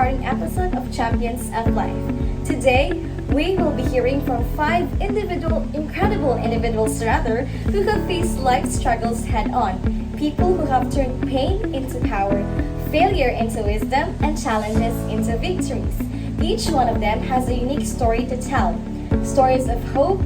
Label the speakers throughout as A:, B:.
A: inspiring episode of Champions of Life. Today, we will be hearing from five incredible individuals who have faced life struggles head-on. People who have turned pain into power, failure into wisdom, and challenges into victories. Each one of them has a unique story to tell. Stories of hope,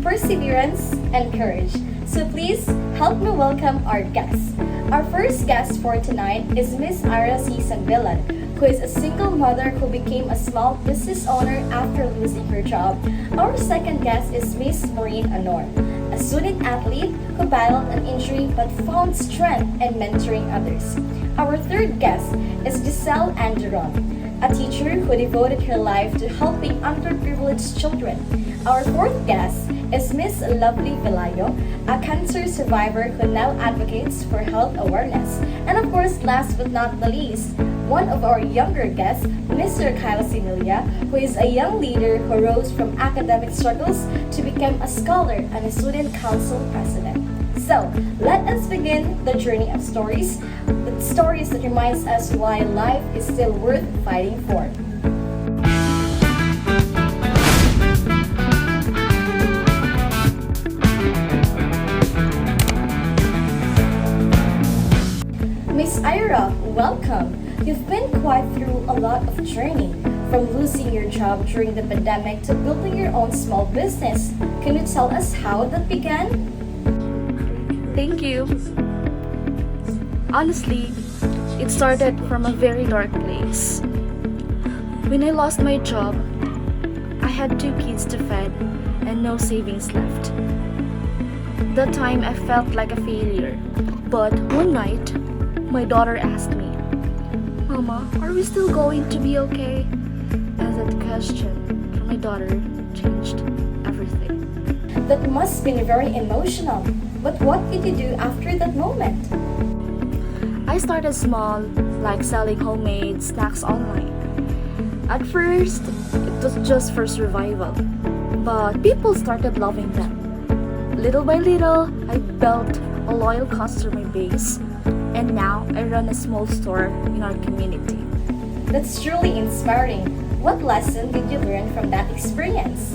A: perseverance, and courage. So please help me welcome our guests. Our first guest for tonight is Miss AIRA SAMBILAD, who is a single mother who became a small business owner after losing her job. Our second guest is Miss Maureen Anor, a student athlete who battled an injury but found strength in mentoring others. Our third guest is GECEL and DURON, a teacher who devoted her life to helping underprivileged children. Our fourth guest is Miss Lovely VELAYO, a cancer survivor who now advocates for health awareness. And of course, last but not the least, one of our younger guests, Mr. Khyle Semilla, who is a young leader who rose from academic struggles to become a scholar and a student council president. So, let us begin the journey of stories, the stories that reminds us why life is still worth fighting for. Miss AIRA, welcome. You've been quite through a lot of journey, from losing your job during the pandemic to building your own small business. Can you tell us how that began?
B: Thank you. Honestly, it started from a very dark place. When I lost my job, I had 2 kids to feed and no savings left. That time I felt like a failure. But one night, my daughter asked me, "Mama, are we still going to be okay?" And that question from my daughter changed everything.
A: That must have been very emotional. But what did you do after that moment?
B: I started small, like selling homemade snacks online. At first, it was just for survival, but people started loving them. Little by little, I built a loyal customer base, and now I run a small store in our community.
A: That's truly inspiring. What lesson did you learn from that experience?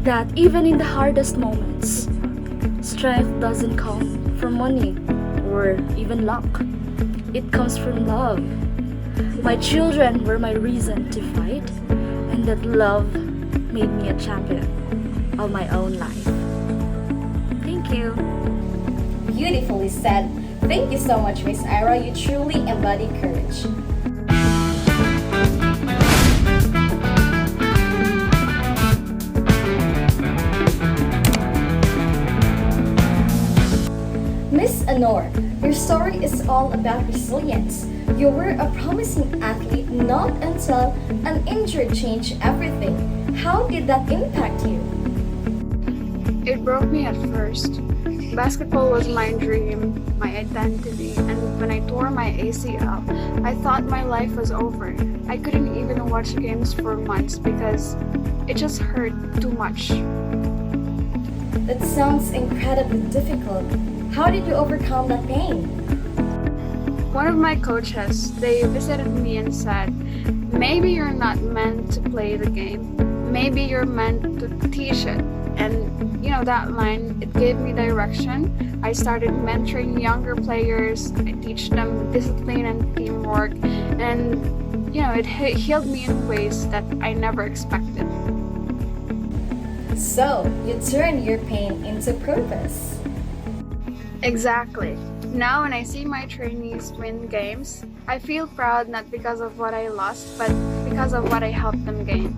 B: That even in the hardest moments, strength doesn't come from money or even luck. It comes from love. My children were my reason to fight, and that love made me a champion of my own life. Thank you.
A: Beautifully said. Thank you so much, Miss AIRA. You truly embody courage. Miss Anor, your story is all about resilience. You were a promising athlete not until an injury changed everything. How did that impact you?
C: It broke me at first. Basketball was my dream, my identity, and when I tore my ACL, I thought my life was over. I couldn't even watch games for months because it just hurt too much.
A: That sounds incredibly difficult. How did you overcome that pain?
C: One of my coaches, they visited me and said, "Maybe you're not meant to play the game. Maybe you're meant to teach it." And that line, it gave me direction. I started mentoring younger players. I teach them discipline and teamwork. And, it healed me in ways that I never expected.
A: So, you turned your pain into purpose.
C: Exactly. Now when I see my trainees win games, I feel proud not because of what I lost, but because of what I helped them gain.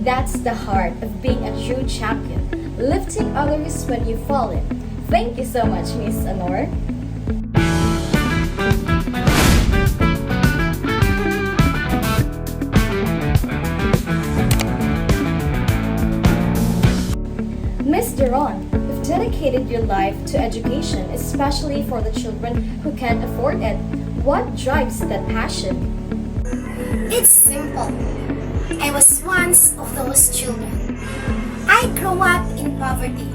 A: That's the heart of being a true champion, lifting others when you fall in. Thank you so much, Miss Anor. Miss DURON, you've dedicated your life to education, especially for the children who can't afford it. What drives that passion?
D: It's simple. I was once of those children. I grew up in poverty,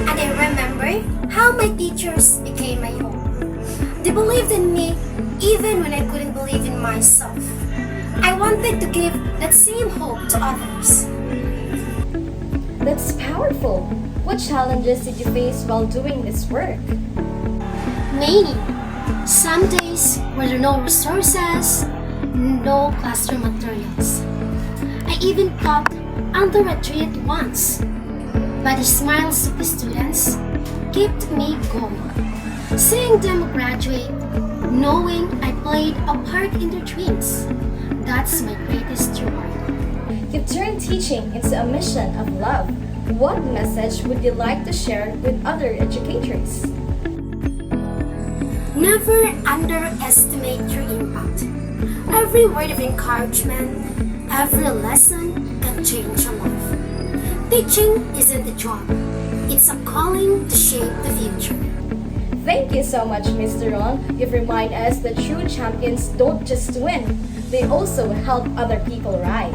D: and I remember how my teachers became my hope. They believed in me even when I couldn't believe in myself. I wanted to give that same hope to others.
A: That's powerful. What challenges did you face while doing this work?
D: Many. Some days where there are no resources, no classroom materials. I even taught under a tree once. But the smiles of the students kept me going. Seeing them graduate, knowing I played a part in their dreams, that's my greatest reward.
A: You've turned teaching into a mission of love. What message would you like to share with other educators?
D: Never underestimate your impact. Every word of encouragement, every lesson can change your life. Teaching isn't a job, it's a calling to shape the future.
A: Thank you so much, Ms. DURON. You've reminded us that true champions don't just win, they also help other people rise.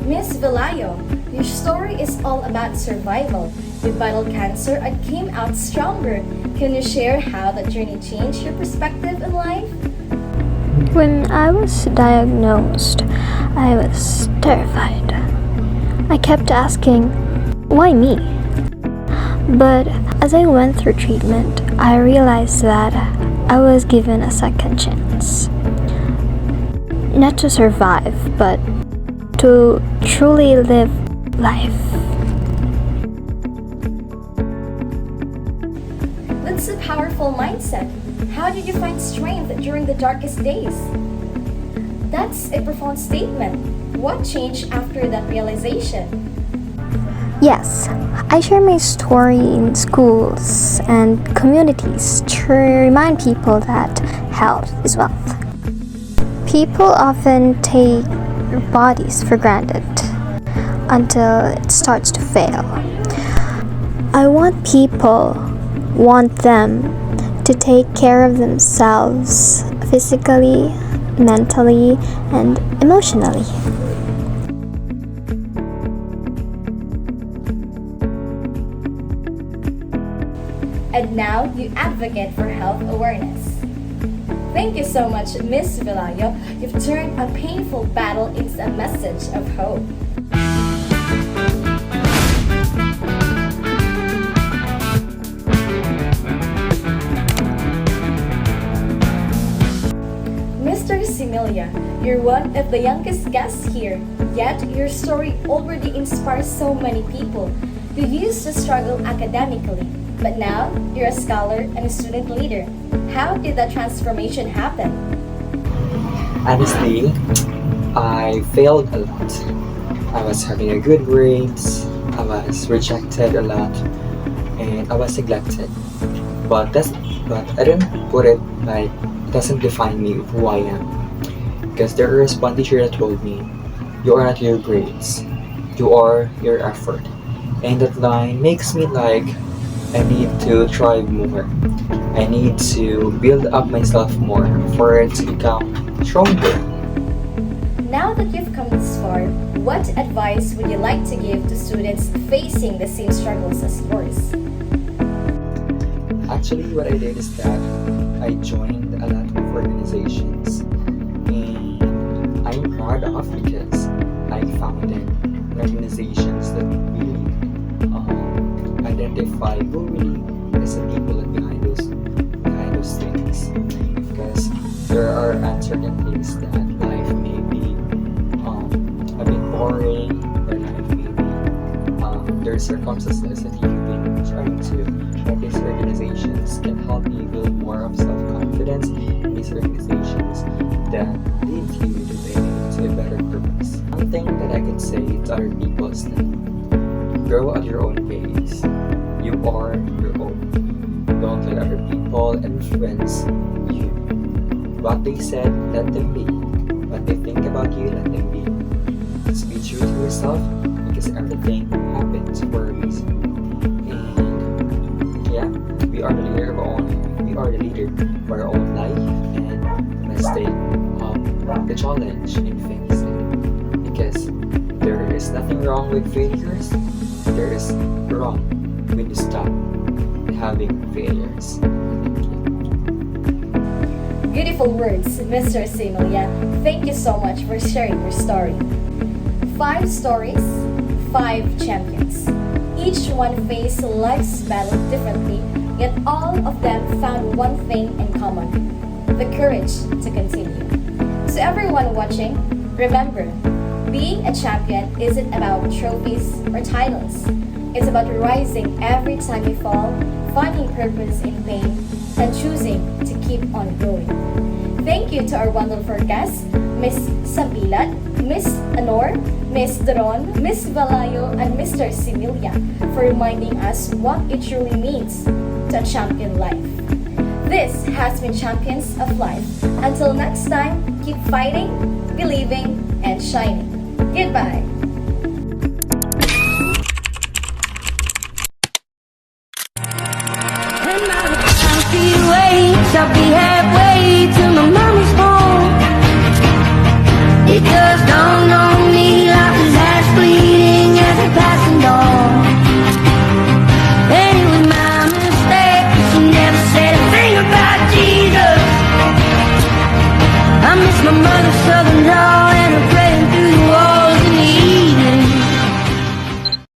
A: Ms. VELAYO, your story is all about survival. You battled cancer and came out stronger. Can you share how that journey changed your perspective in life?
E: When I was diagnosed, I was terrified. I kept asking, why me? But as I went through treatment, I realized that I was given a second chance. Not to survive, but to truly live life.
A: That's a powerful mindset. How did you find strength during the darkest days? That's a profound statement. What changed after that realization?
E: Yes, I share my story in schools and communities to remind people that health is wealth. People often take their bodies for granted until it starts to fail. I want them to take care of themselves physically, mentally, and emotionally.
A: And now you advocate for health awareness. Thank you so much, Ms. VELAYO. You've turned a painful battle into a message of hope. Mr. Semilla, you're one of the youngest guests here, yet your story already inspires so many people. You used to struggle academically, but now you're a scholar and a student leader. How did that transformation happen?
F: Honestly, I failed a lot. I was having a good grades, I was rejected a lot, and I was neglected. But I didn't put it like it doesn't define me who I am. Because there is one teacher that told me, you are not your grades, you are your effort. And that line makes me like I need to try more. I need to build up myself more for it to become stronger.
A: Now that you've come this far, what advice would you like to give to students facing the same struggles as yours?
F: Actually, what I did is that I joined a lot of organizations, and I'm proud of because I founded organizations that really identify who really is the people behind those things. Because there are uncertain things that life may be a bit boring, or life may be there are circumstances that you've been trying to. But these organizations can help you build more of self-confidence. These organizations that lead you to a better purpose. One thing that I can say to other people is that grow at your own pace. You are your own. Don't let other people influence you. What they said, let them be. What they think about you, let them be. Just be true to yourself, because everything happens for a reason. And yeah, we are the leader of our own. We are the leader of our own life, and let's take the challenge and face it, because there is nothing wrong with failures. There is wrong when you stop having failures.
A: Beautiful words, Mr. Semilla. Thank you so much for sharing your story. 5 stories, 5 champions. Each one faced life's battle differently, yet all of them found one thing in common: the courage to continue. To everyone watching, remember, being a champion isn't about trophies or titles. It's about rising every time you fall, finding purpose in pain, and choosing to keep on going. Thank you to our wonderful guests, Miss SAMBILAD, Miss Anor, Miss DURON, Miss VELAYO, and Mr. Semilla for reminding us what it truly means to champion life. This has been Champions of Life. Until next time, keep fighting, believing, and shining. Goodbye.